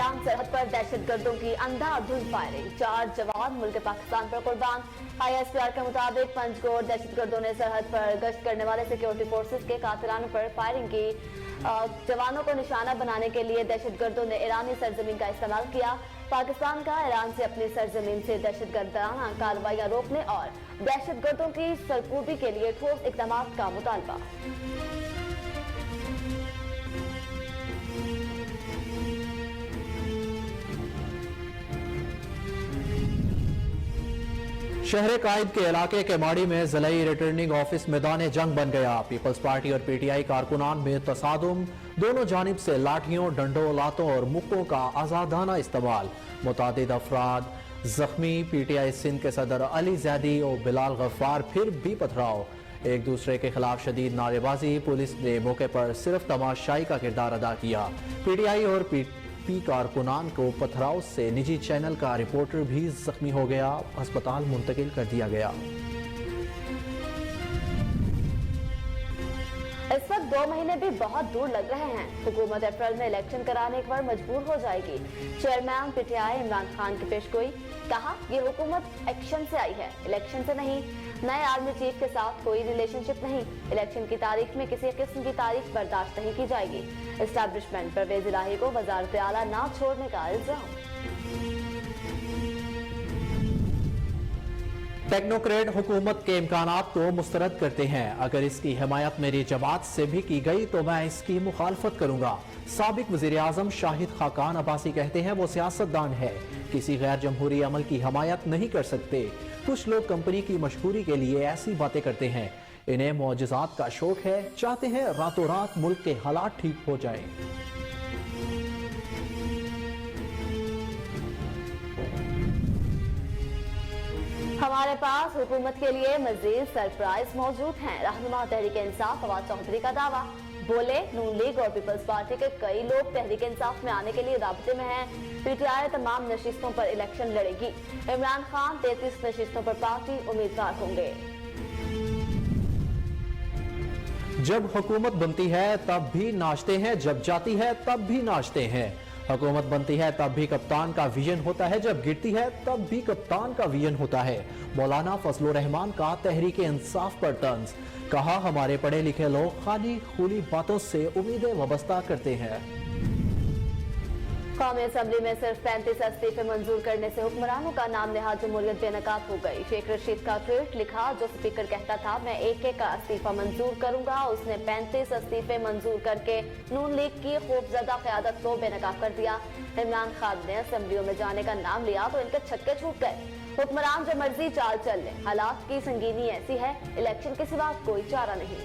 Iran सरहद पर दहशतगर्दों की अंधाधुंध फायरिंग, 4 जवान मुल्क पाकिस्तान पर कुर्बान। ISPR के मुताबिक पंजकोट दहशतगर्दों ने सरहद पर गश्त करने वाले सिक्योरिटी फोर्सेस के कातिलानों पर फायरिंग की। जवानों को निशाना बनाने के लिए दहशतगर्दों ने ईरानी सरजमीन का इस्तेमाल किया। पाकिस्तान का ईरान से अपनी सरजमीन से दहशतगर्दाना कार्रवाइयां रोकने और दहशतगर्दों की सरकूबी के लिए ठोस इकदाम का मुतालबा। शहर कायद के इलाके के माड़ी में जिलाई रिटर्निंग ऑफिस मैदान जंग बन गया। पीपल्स पार्टी और PTI कारकुनान में तसादुम, दोनों जानिब से लाठियों, डंडों, लातों और मुक्कों का आजादाना इस्तेमाल, मुतादिद अफराद जख्मी। PTI सिंध के सदर अली जैदी और बिलाल गफ्फार फिर भी पथराव, एक दूसरे के खिलाफ शदीद नारेबाजी। पुलिस ने मौके पर सिर्फ तमाशाई का किरदार अदा किया। PTI और पी कारकुनान को पथराव से निजी चैनल का रिपोर्टर भी जख्मी हो गया, अस्पताल मुंतकिल कर दिया गया। इस वक्त 2 महीने भी बहुत दूर लग रहे हैं। हुकूमत अप्रैल में इलेक्शन कराने पर मजबूर हो जाएगी। चेयरमैन PTI इमरान खान की पेशगोई, कहा ये हुकूमत एक्शन से आई है, इलेक्शन से नहीं। नए आर्मी चीफ के साथ कोई रिलेशनशिप नहीं। इलेक्शन की तारीख में किसी किस्म की तारीख बर्दाश्त नहीं की जाएगी। एस्टैब्लिशमेंट परवेज इलाही को वजारत आला ना छोड़ने का इल्जाम। टेक्नोक्रेट हुकूमत के इम्कानात को मुस्तरद करते हैं। अगर इसकी हिमायत मेरी जमात से भी की गई तो मैं इसकी मुखालफत करूंगा। साबिक वजीर आजम शाहिद खाकान अब्बासी कहते हैं वो सियासतदान है, किसी गैर जमहूरी अमल की हिमायत नहीं कर सकते। कुछ लोग कंपनी की मशहूरी के लिए ऐसी बातें करते हैं। इन्हें मौजज़ात का शौक है, चाहते हैं रातों रात मुल्क के हालात ठीक हो जाएं। हमारे पास हुकूमत के लिए मजीद सरप्राइज मौजूद हैं। रहनुमा तहरीक इंसाफ फवाद चौधरी का दावा, बोले नून लीग और पीपल्स पार्टी के कई लोग तहरीक इंसाफ में आने के लिए राब्ते में हैं। PTI तमाम नशिस्तों पर इलेक्शन लड़ेगी। इमरान खान 33 नशिस्तों पर पार्टी उम्मीदवार होंगे। जब हुकूमत बनती है तब भी नाचते हैं, जब जाती है तब भी नाचते हैं। हुकूमत बनती है तब भी कप्तान का विजन होता है, जब गिरती है तब भी कप्तान का विजन होता है। मौलाना फजलुर रहमान का तहरीक इंसाफ पर तंज, कहा हमारे पढ़े लिखे लोग खाली खुली बातों से उम्मीदें वाबस्ता करते हैं। कौमी असम्बली में सिर्फ 35 इस्तीफे मंजूर करने से हुक्मरानों का नाम नेहाद जमहूरियत बेनकाब हो गई। शेख रशीद का ट्वीट लिखा, जो स्पीकर कहता था मैं एक का इस्तीफा मंजूर करूंगा, उसने 35 इस्तीफे मंजूर करके नून लीग की खौफजदा क़यादत को बेनकाब कर दिया। इमरान खान ने असम्बलियों में जाने का नाम लिया तो इनके छक्के छूट गए। हुक्मरान जो मर्जी चाल चल ले, हालात की संगीनी ऐसी है, इलेक्शन के सिवा कोई चारा नहीं।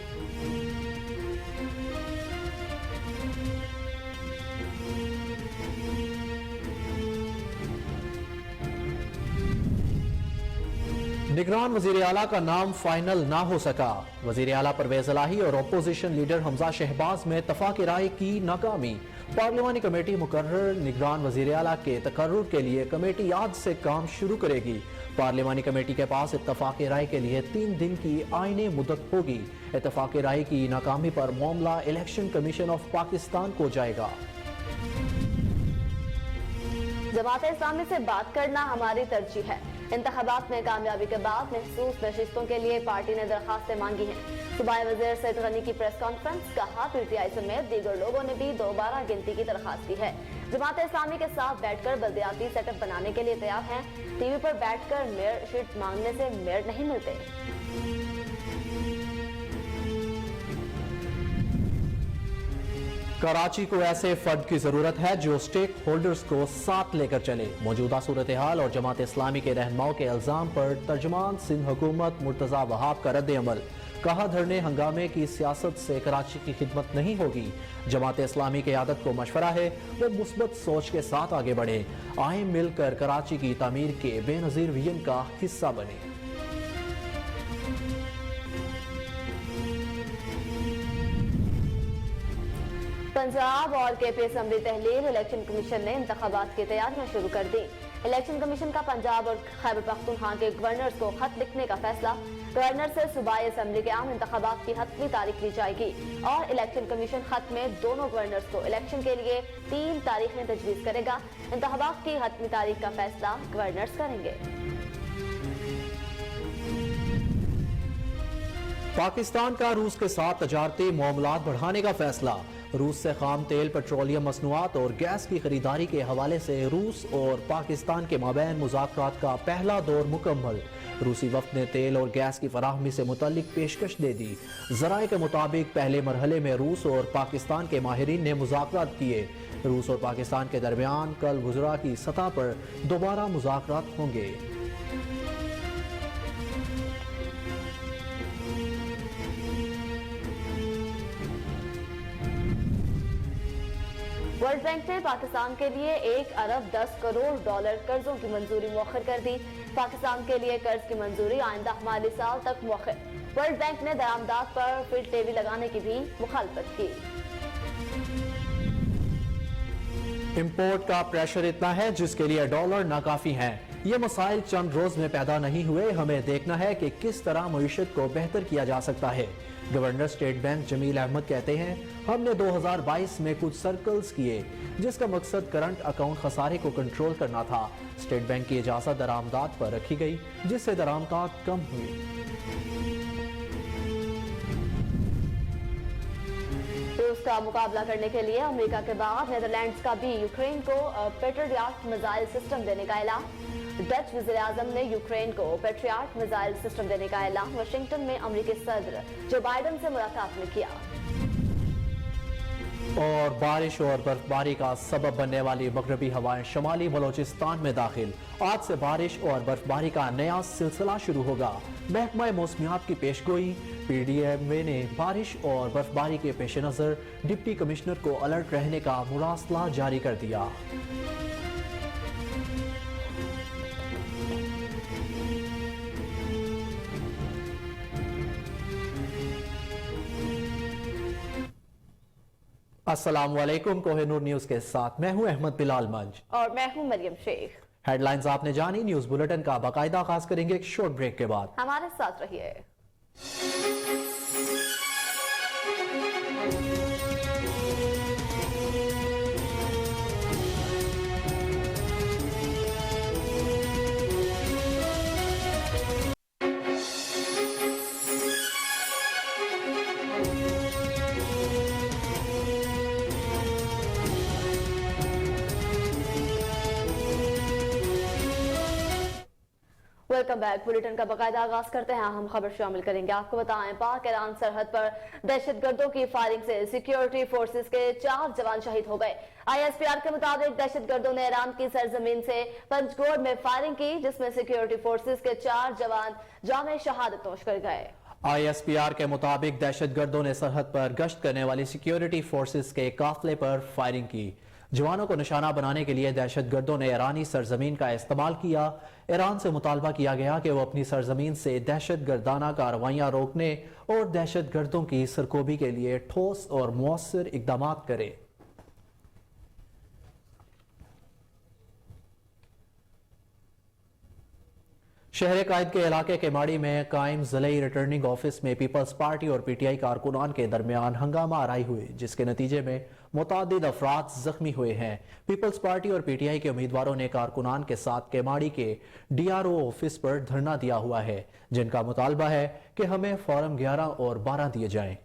निगरान वजीर आला का नाम फाइनल ना हो सका। वजीर आला परवेज इलाही और अपोजिशन लीडर हमजा शहबाज में इत्तफाक राय की नाकामी। पार्लिमानी कमेटी मुकर्रर निगरान वजीर आला के तकर्रुर के लिए कमेटी आज से काम शुरू करेगी। पार्लिमानी कमेटी के पास इत्तफाक राय के लिए 3 दिन की आईने मुद्दत होगी। इत्तफाक राय की नाकामी पर मामला इलेक्शन कमीशन ऑफ पाकिस्तान को जाएगा। जमात इस्लामी से बात करना हमारी तरजीह है। इंतखाबात में कामयाबी के बाद महसूस नशिस्तों के लिए पार्टी ने दरखास्तें मांगी हैं। सूबाई वज़ीर सईद गनी की प्रेस कॉन्फ्रेंस, कहा PTI समेत दीगर लोगों ने भी दोबारा गिनती की दरखास्त की है। जमात इस्लामी के साथ बैठकर बल्दियाती सेटअप बनाने के लिए तैयार हैं। TV पर बैठकर मेयर शीट मांगने से मेयर नहीं मिलते। कराची को ऐसे फंड की जरूरत है जो स्टेक होल्डर्स को साथ लेकर चले। मौजूदा सूरत हाल और जमात इस्लामी के रहनुमाओं के इल्जाम पर तर्जुमान सिंध हुकूमत मुर्तजा वहाब का रद्द अमल, कहा धरने हंगामे की सियासत से कराची की खिदमत नहीं होगी। जमात इस्लामी की आदत को मशवरा है वो मुस्बत सोच के साथ आगे बढ़े, आए मिलकर कराची की तामीर के बेनजीर विजन का हिस्सा बने। पंजाब और KP असम्बली तहलील इलेक्शन कमीशन ने इंतखाबात की तैयारियां शुरू कर दी। इलेक्शन कमीशन का पंजाब और खैबर पख्तूनख्वा के गवर्नर्स को खत लिखने का फैसला। गवर्नर से सूबाई असेंबली के आम इंतखाबात की 7वीं तारीख ली जाएगी और इलेक्शन कमीशन खत में दोनों गवर्नर्स को इलेक्शन के लिए 3 तारीखें तजवीज करेगा। इंतखाबात की 7वीं तारीख का फैसला गवर्नर्स करेंगे। पाकिस्तान का रूस के साथ तजारती मामलात बढ़ाने का फैसला। रूस से खाम तेल, पेट्रोलियम मसनूआत और गैस की खरीदारी के हवाले से रूस और पाकिस्तान के माबैन मुज़ाकरात का पहला दौर मुकम्मल। रूसी वफ्द ने तेल और गैस की फराहमी से मुतल्लिक पेशकश दे दी। ज़राए के मुताबिक पहले मरहले में रूस और पाकिस्तान के माहिरीन ने मुज़ाकरात किए। रूस और पाकिस्तान के दरमियान कल वज़रा की सतह पर दोबारा मुज़ाकरात होंगे। वर्ल्ड बैंक ने पाकिस्तान के लिए 1 अरब 10 करोड़ डॉलर कर्जों की मंजूरी मौखर कर दी। पाकिस्तान के लिए कर्ज की मंजूरी आइंदा माली साल तक मौखर। वर्ल्ड बैंक ने दरामदात पर फिल्ट लेवी लगाने की भी मुखालफत की। इंपोर्ट का प्रेशर इतना है जिसके लिए डॉलर नाकाफी है। ये मसाइल चंद रोज में पैदा नहीं हुए। हमें देखना है कि किस तरह मईशत को बेहतर किया जा सकता है। Governor state bank Jameel Ahmed कहते हैं, हमने 2022 में कुछ सर्कल्स किए जिसका मकसद करंट अकाउंट खसारे को कंट्रोल करना था। स्टेट बैंक की इजाजत दरामदात पर रखी गई जिससे दरामदात कम हुई। रूस का मुकाबला करने के लिए अमेरिका के बाद नेदरलैंड्स का भी यूक्रेन को पेट्रियाट मिसाइल सिस्टम देने का ऐलान। डच वज़ीर-ए-आज़म ने यूक्रेन को पेट्रियाट मिसाइल सिस्टम देने का ऐलान वाशिंगटन में अमेरिकी सदर जो बाइडेन से मुलाकात में किया। और बारिश और बर्फबारी का सबब बनने वाली मगरबी हवाएं शमाली बलोचिस्तान में दाखिल। आज से बारिश और बर्फबारी का नया सिलसिला शुरू होगा। महकमा मौसमियात की पेशगोई। PDMA ने बारिश और बर्फबारी के पेश नजर डिप्टी कमिश्नर को अलर्ट रहने का मुरासला जारी कर दिया। अस्सलाम वालेकुम। कोहिनूर न्यूज के साथ मैं हूं अहमद बिलाल मंज और मैं हूं मरियम शेख। हेडलाइंस आपने जानी। न्यूज बुलेटिन का बाकायदा आगाज करेंगे एक शॉर्ट ब्रेक के बाद। हमारे साथ रहिए। Welcome back. बुलेटिन का बाकायदा आगाज करते हैं। हम खबर शामिल करेंगे। आपको बताएं, पाक ईरान सरहद पर दहशतगर्दों की फायरिंग से सिक्योरिटी फोर्सेस के 4 जवान शहीद हो गए। ISPR के मुताबिक दहशतगर्दों ने ईरान की सरजमीन से पंजगोर में फायरिंग की जिसमें सिक्योरिटी फोर्सेस के 4 जवान जामे शहादत नोश कर गए। ISPR के मुताबिक दहशतगर्दों ने सरहद पर गश्त करने वाली सिक्योरिटी फोर्सेस के काफिले पर फायरिंग की। जवानों को निशाना बनाने के लिए दहशतगर्दों ने ईरानी सरजमीन का इस्तेमाल किया। ईरान से मुतालबा किया गया कि वो अपनी सरजमीन से दहशतगर्दाना कार्रवाइयां रोकने और दहशतगर्दों की सरकोबी के लिए ठोस और मौसर इकदाम करे। शहर कायद के इलाके के माड़ी में कायम ज़िले रिटर्निंग ऑफिस में पीपल्स पार्टी और PTI कारकुनान के दरमियान हंगामा आराई हुई जिसके नतीजे में मुतादिद अफराद जख्मी हुए हैं। पीपल्स पार्टी और PTI के उम्मीदवारों ने कारकुनान के साथ केमाड़ी के DRO ऑफिस पर धरना दिया हुआ है जिनका मुतालबा है कि हमें फॉर्म 11 और 12 दिए जाएं।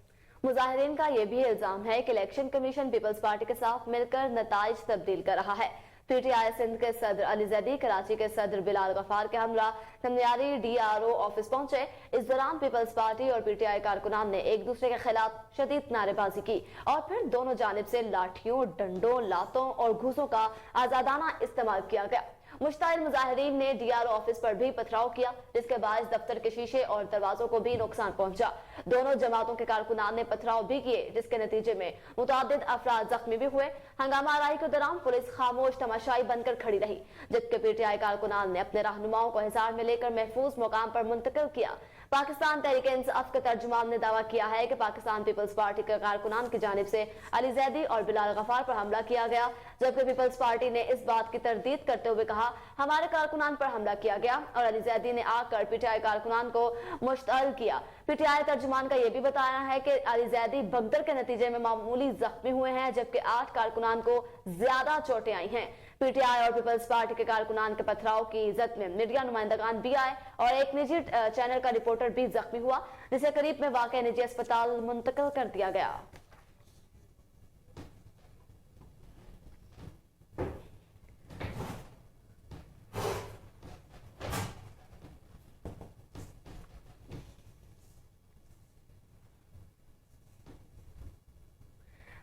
मुजाहिरीन का यह भी इल्जाम है कि इलेक्शन कमीशन पीपल्स पार्टी के साथ मिलकर नताइज तब्दील कर रहा है। PTI सिंध के सदर अली जैदी कराची के सदर बिलाल गफार के हमरा नमियारी DRO ऑफिस पहुंचे। इस दौरान पीपल्स पार्टी और PTI कारकुनान ने एक दूसरे के खिलाफ शदीद नारेबाजी की और फिर दोनों जानिब से लाठियों, डंडों, लातों और घूसों का आजादाना इस्तेमाल किया गया। मुश्ताइल मुजाहिरीन ने DRO ऑफिस पर भी पथराव किया जिसके बाद दफ्तर के शीशे और दरवाजों को भी नुकसान पहुंचा। दोनों जमातों के कारकुनान ने पथराव भी किए जिसके नतीजे में मुतादिद अफराद जख्मी भी हुए। हंगामा आराई के दौरान पुलिस खामोश तमाशाई बनकर खड़ी रही जबकि PTI कारकुनान ने अपने रहनुमाओं को हिसार में लेकर महफूज मुकाम पर मुंतकिल किया। पाकिस्तान तहरीक इंसाफ के तर्जुमान ने दावा किया है कि पाकिस्तान पीपल्स पार्टी के कारकुनान की जानिब से अली जैदी और बिलाल गफार पर हमला किया गया, जबकि पीपल्स पार्टी ने इस बात की तरदीद करते हुए कहा हमारे कारकुनान पर हमला किया गया और अली जैदी ने आकर पीटीआई कारकुनान को मुश्तअल किया। पीटीआई तर्जुमान का यह भी बताया है कि अली जैदी भगदड़ के नतीजे में मामूली जख्मी हुए हैं, जबकि 8 कारकुनान को ज्यादा चोटें आई हैं। पीटीआई और पीपल्स पार्टी के कारकुनान के पथराव की इज्जत में मीडिया नुमाइंदगान भी आए और एक निजी चैनल का रिपोर्टर भी जख्मी हुआ, जिसे करीब में वाक़ निजी अस्पताल मुंतकिल कर दिया गया।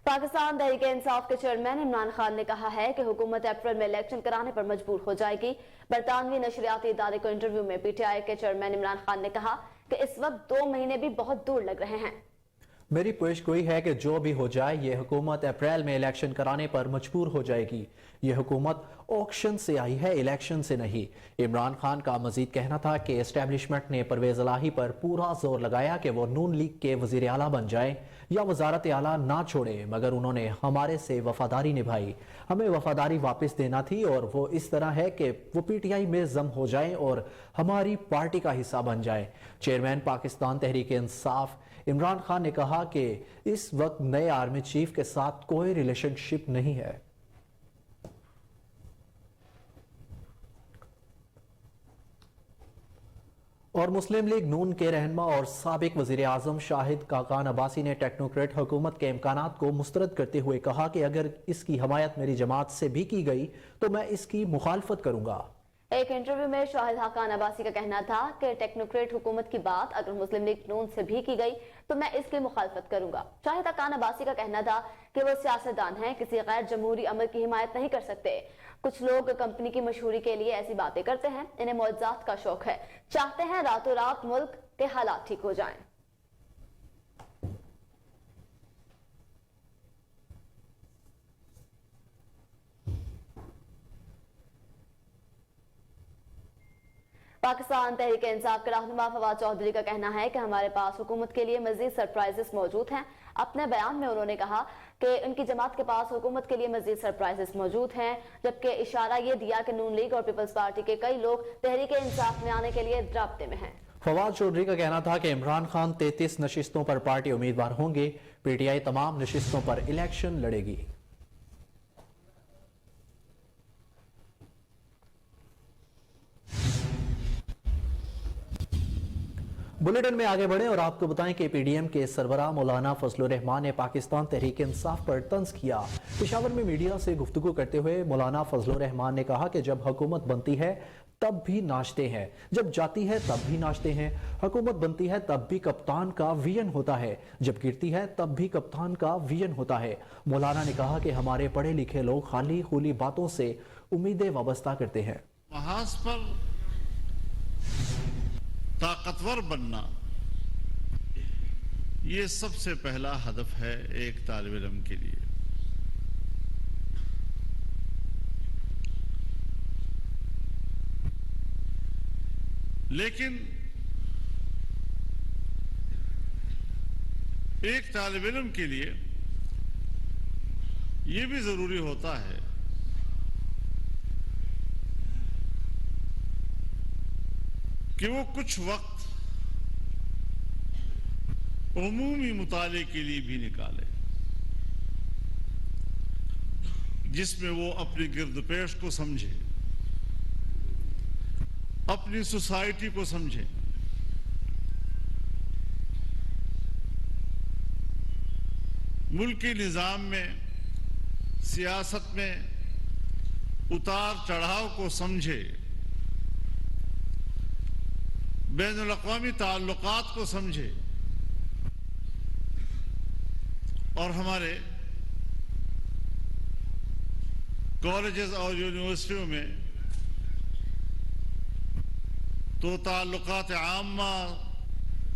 पाकिस्तान तहरीक इंसाफ के चेयरमैन इमरान खान ने कहा है कि हुकूमत अप्रैल में इलेक्शन कराने पर मजबूर हो जाएगी। बरतानवी नशरियाती इदारे को इंटरव्यू में पीटीआई के चेयरमैन इमरान खान ने कहा कि इस वक्त 2 महीने भी बहुत दूर लग रहे हैं। मेरी पेशगोई है कि जो भी हो जाए ये हुकूमत अप्रैल में इलेक्शन कराने पर मजबूर हो जाएगी। ये हुकूमत ऑक्शन से आई है, इलेक्शन से नहीं। इमरान खान का मजीद कहना था कि एस्टेब्लिशमेंट ने परवेज इलाही पर पूरा जोर लगाया कि वो नून लीग के वजीर आला बन जाए या वजारत आला ना छोड़े, मगर उन्होंने हमारे से वफादारी निभाई। हमें वफादारी वापस देना थी और वो इस तरह है कि वो पीटीआई में जम हो जाए और हमारी पार्टी का हिस्सा बन जाए। चेयरमैन पाकिस्तान तहरीक इंसाफ इमरान खान ने कहा कि इस वक्त नए आर्मी चीफ के साथ कोई रिलेशनशिप नहीं है। और मुस्लिम लीग नून के रहनुमा और साबिक वजीर आजम शाहिद काकान अब्बासी ने टेक्नोक्रेट हुकूमत के इम्कानात को मुस्तरद करते हुए कहा कि अगर इसकी हमायत मेरी जमात से भी की गई तो मैं इसकी मुखालफत करूंगा। एक इंटरव्यू में शाहिद हकान अब्बासी का कहना था कि टेक्नोक्रेट हुकूमत की बात अगर मुस्लिम लीग नून से भी की गई तो मैं इसकी मुखालफत करूंगा। शाहिद हकान अब्बासी का कहना था कि वो सियासतदान हैं, किसी गैर जमहूरी अमल की हिमायत नहीं कर सकते। कुछ लोग कंपनी की मशहूरी के लिए ऐसी बातें करते हैं, इन्हें मौजूदात का शौक है, चाहते हैं रातों रात मुल्क के हालात ठीक हो जाएं। पाकिस्तान तहरीक इंसाफ के रहनुमा फवाद चौधरी का कहना है कि हमारे पास हुकूमत के लिए मजीद सरप्राइजेस मौजूद हैं। अपने बयान में उन्होंने कहा कि उनकी जमात के पास हुकूमत के लिए मजीद सरप्राइजेस मौजूद हैं, जबकि इशारा यह दिया कि नून लीग और पीपल्स पार्टी के कई लोग तहरीक इंसाफ में आने के लिए राब्ते में हैं। फवाद चौधरी का कहना था कि इमरान खान 33 नशिस्तों पर पार्टी उम्मीदवार होंगे, पीटीआई तमाम नशिस्तों पर इलेक्शन लड़ेगी। बुलेटिन में आगे बढ़े और आपको बताएं कि पीडीएम के सरबराह मौलाना फजलुर रहमान ने पाकिस्तान तहरीक इंसाफ पर तंज किया। पेशावर में मीडिया से गुफ्तगू करते हुए मौलाना फजलुर रहमान ने कहा कि जब हुकूमत बनती है तब भी नाचते हैं, जब जाती है तब भी नाचते हैं। हुकूमत बनती है तब भी कप्तान का विजन होता है, जब गिरती है तब भी कप्तान का विजन होता है। मौलाना ने कहा कि हमारे पढ़े लिखे लोग खाली खुली बातों से उम्मीदें वाबस्ता करते हैं। महाज पर ताकतवर बनना ये सबसे पहला हदफ है एक तालिब इल्म के लिए। लेकिन एक तालिब इल्म के लिए यह भी जरूरी होता है कि वो कुछ वक्त उमूमी मुताले के लिए भी निकाले, जिसमें वो अपनी गिरदपेश को समझे, अपनी सोसाइटी को समझे, मुल्की निजाम में, सियासत में उतार चढ़ाव को समझे, बैनुल अक़वामी ताल्लुकात को समझे और हमारे कॉलेजेस और यूनिवर्सिटियों में तो ताल्लुकात आम्मा,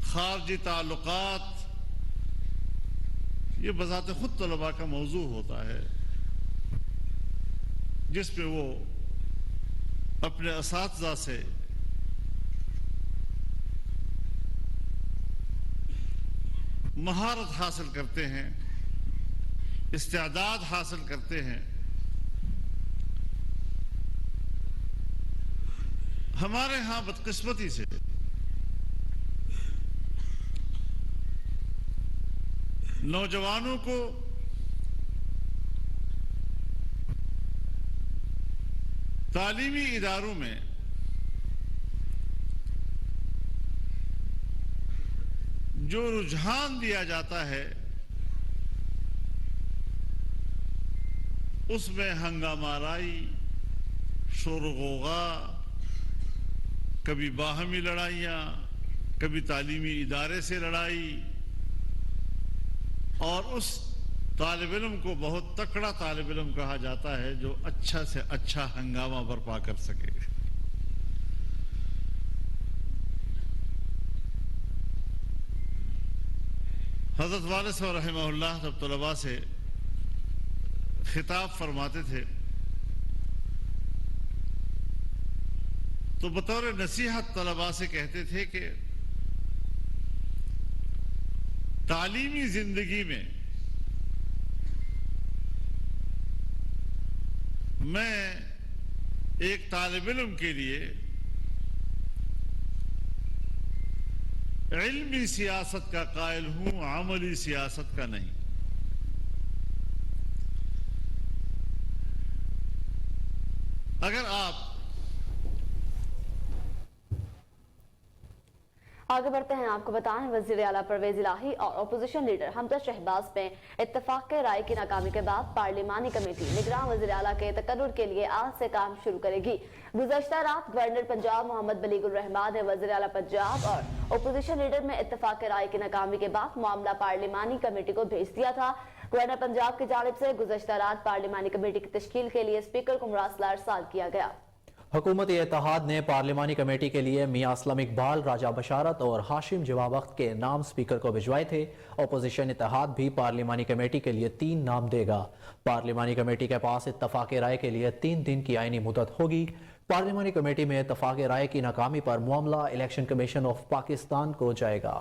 खारजी ताल्लुकात, ये बज़ाते खुद तलबा का मौजू होता है, जिसमें वो अपने असातिज़ा से महारत हासिल करते हैं, इस्तेदाद हासिल करते हैं। हमारे यहां बदकिस्मती से नौजवानों को तालीमी इदारों में जो रुझान दिया जाता है उसमें हंगामाराई, शोर-ओ-गौगा, कभी बाहमी लड़ाइयां, कभी तालीमी इदारे से लड़ाई, और उस तालिब इल्म को बहुत तकड़ा तालिब इल्म कहा जाता है जो अच्छा से अच्छा हंगामा बर्पा कर सके। हज़रत वालिद साहब रहमहुल्लाह जब तलबा से खिताब फरमाते थे तो बतौर नसीहत तलबा से कहते थे कि तालीमी जिंदगी में मैं एक तालिब इल्म के लिए इल्मी सियासत का कायल हूं, अमली सियासत का नहीं। अगर आप आगे बढ़ते हैं, आपको बताएं वज़ीर आला परवेज इलाही और अपोजिशन लीडर हमजा शहबाज में इत्तफाक राय की नाकामी के बाद पार्लिमानी कमेटी निगरान वज़ीर आला के तकर्रुर के लिए आज से काम शुरू करेगी। गुज़श्ता रात गवर्नर पंजाब मोहम्मद बलीगुर रहमान ने वज़ीर आला पंजाब और अपोजिशन लीडर में इत्तफाक राय की नाकामी के बाद मामला पार्लिमानी कमेटी को भेज दिया था। गवर्नर पंजाब की जानिब से गुज़श्ता रात पार्लिमानी कमेटी की तश्कील के लिए स्पीकर को मुरासला अरसाल किया गया। हुकूमती इत्तेहाद ने पार्लिमानी कमेटी के लिए मियां असलम इकबाल, राजा बशारत और हाशिम जवाबख्त के नाम स्पीकर को भिजवाए थे। अपोजिशन इत्तेहाद भी पार्लिमानी कमेटी के लिए 3 नाम देगा। पार्लिमानी कमेटी के पास इत्तफाक राय के लिए 3 दिन की आईनी मुद्दत होगी। पार्लिमानी कमेटी में इत्तफाक राय की नाकामी पर मामला इलेक्शन कमीशन ऑफ पाकिस्तान को जाएगा।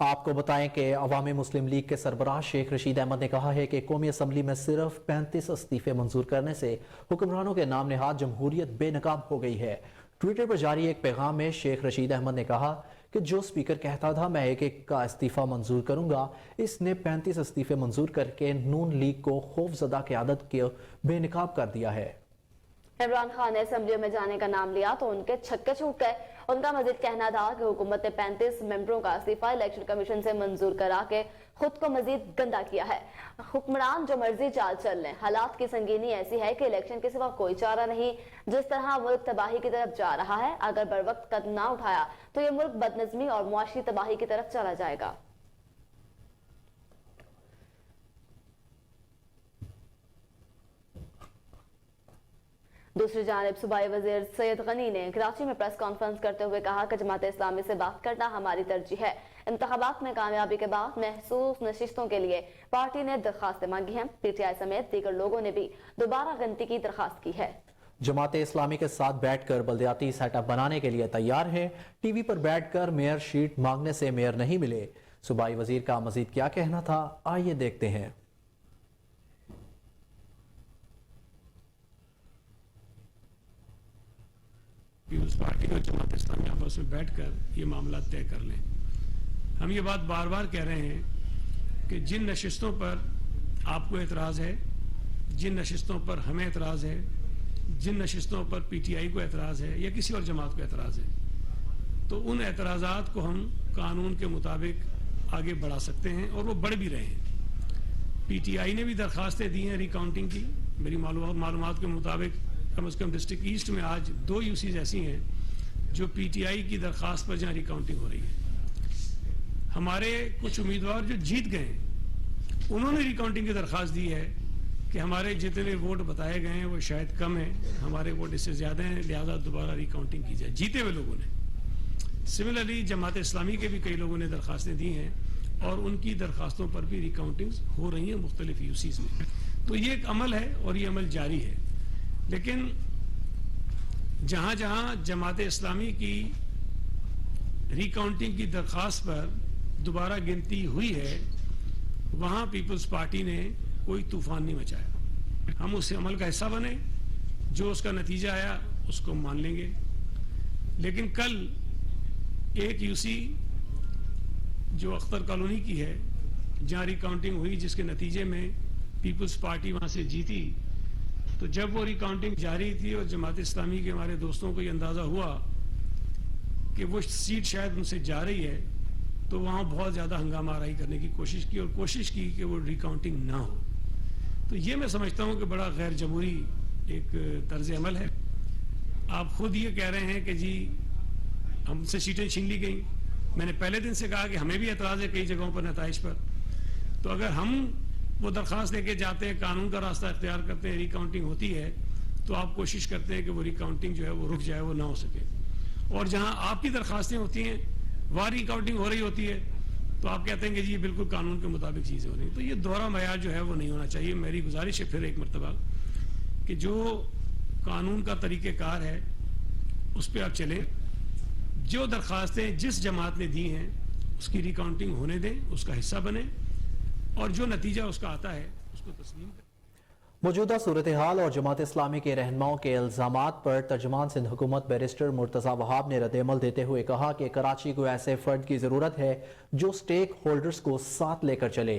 आपको बताएं कि अवामी मुस्लिम लीग के सरबराह शेख रशीद अहमद ने कहा है कि कौमी असम्बली में सिर्फ 35 इस्तीफे मंजूर करने से हुक्मरानों के नाम नेहाद जमहूरियत बेनकाब हो गई है। ट्विटर पर जारी एक पैगाम में शेख रशीद अहमद ने कहा कि जो स्पीकर कहता था मैं एक एक का इस्तीफा मंजूर करूंगा, इसने 35 इस्तीफे मंजूर करके नून लीग को खौफजदा क़यादत के बेनकाब कर दिया है। इमरान खान ने असेंबली में जाने का नाम लिया तो उनके छक्के छूट गए। उनका मजीद कहना था कि हुकूमत ने 35 मेंबरों का इस्तीफा इलेक्शन कमीशन से मंजूर करा के खुद को मजीद गंदा किया है। हुक्मरान जो मर्जी चाल चल लें, हालात की संगीनी ऐसी है कि इलेक्शन के सिवा कोई चारा नहीं। जिस तरह मुल्क तबाही की तरफ जा रहा है, अगर बर वक्त कदम ना उठाया तो ये मुल्क बदनज़मी और मुआशी तबाही की तरफ चला जाएगा। दूसरी जानिब सूबाई वजीर सैयद गनी ने कराची में प्रेस कॉन्फ्रेंस करते हुए कहा कि जमात इस्लामी से बात करना हमारी तरजीह है। इंतखाबात में कामयाबी के बाद महसूस नशिस्तों के लिए पार्टी ने दरखास्तें मांगी हैं। पीटीआई समेत दीगर लोगों ने भी दोबारा गिनती की दरखास्त की है। जमात इस्लामी के साथ बैठकर बल्दियाती सेटअप बनाने के लिए तैयार है। टीवी पर बैठकर मेयर शीट मांगने से मेयर नहीं मिले। सूबाई वजीर का मजीद क्या कहना था, आइए देखते हैं। पीपल्स पार्टी और जमात इस्लामी आपस में बैठकर ये मामला तय कर लें। हम ये बात बार बार कह रहे हैं कि जिन नशिस्तों पर आपको एतराज़ है, जिन नशिस्तों पर हमें एतराज़ है, जिन नशिस्तों पर पीटीआई को एतराज़ है या किसी और जमात को एतराज़ है, तो उन एतराज़ात को हम कानून के मुताबिक आगे बढ़ा सकते हैं और वो बढ़ भी रहे हैं। पीटीआई ने भी दरखास्तें दी हैं रिकाउंटिंग की। मेरी मालूमात के मुताबिक कम से कम डिस्ट्रिक्ट ईस्ट में आज 2 यूसीज ऐसी हैं जो पीटीआई की दरखास्त पर जहाँ रिकाउंटिंग हो रही है। हमारे कुछ उम्मीदवार जो जीत गए उन्होंने रिकाउंटिंग की दरखास्त दी है कि हमारे जितने वोट बताए गए हैं वो शायद कम है, हमारे वोट इससे ज़्यादा हैं, लिहाजा दोबारा रिकाउंटिंग की जाए, जीते हुए लोगों ने। सिमिलरली जमात इस्लामी के भी कई लोगों ने दरखास्तें दी हैं और उनकी दरखास्तों पर भी रिकाउंटिंग हो रही हैं मुख्तलिफ यूसीज में। तो ये एक अमल है और ये अमल जारी है। लेकिन जहां जहां जमात इस्लामी की रिकाउंटिंग की दरख्वास्त पर दोबारा गिनती हुई है, वहां पीपल्स पार्टी ने कोई तूफान नहीं मचाया। हम उस अमल का हिस्सा बने, जो उसका नतीजा आया उसको मान लेंगे। लेकिन कल एक यूसी जो अख्तर कॉलोनी की है, जहां रिकाउंटिंग हुई, जिसके नतीजे में पीपल्स पार्टी वहां से जीती, तो जब वो रिकाउंटिंग जारी थी और जमात इस्लामी के हमारे दोस्तों को ये अंदाजा हुआ कि वो सीट शायद उनसे जा रही है, तो वहां बहुत ज्यादा हंगामा आराई करने की कोशिश की और कोशिश की कि वो रिकाउंटिंग ना हो। तो ये मैं समझता हूं कि बड़ा गैर जमहूरी एक तर्ज अमल है। आप खुद ये कह रहे हैं कि जी हमसे सीटें छीन ली गई। मैंने पहले दिन से कहा कि हमें भी एतराज है कई जगहों पर नताइज पर। तो अगर हम वो दरख्वास्त लेके जाते हैं, कानून का रास्ता इख्तियार करते हैं, रिकाउंटिंग होती है, तो आप कोशिश करते हैं कि वो रिकाउंटिंग जो है वो रुक जाए, वो ना हो सके। और जहां आपकी दरख्वास्तें होती हैं वहां रिकाउंटिंग हो रही होती है, तो आप कहते हैं कि जी बिल्कुल कानून के मुताबिक चीजें हो रही। तो ये दोहरा मयार जो है वो नहीं होना चाहिए। मेरी गुजारिश है फिर एक मरतबा कि जो कानून का तरीक़ेकार है उस पर आप चलें। जो दरख्वास्तें जिस जमात ने दी हैं उसकी रिकाउंटिंग होने दें, उसका हिस्सा बने, और जो नतीजा उसका आता है उसको तस्लीम करें। मौजूदा सूरत हाल और जमात इस्लामी के रहनुमाओं के इल्जामात पर तर्जुमान सिंध हुकूमत बैरिस्टर मुर्तज़ा वहाब ने रद्द-ए-अमल देते हुए कहा कि कराची को ऐसे फर्द की जरूरत है जो स्टेक होल्डर्स को साथ लेकर चले।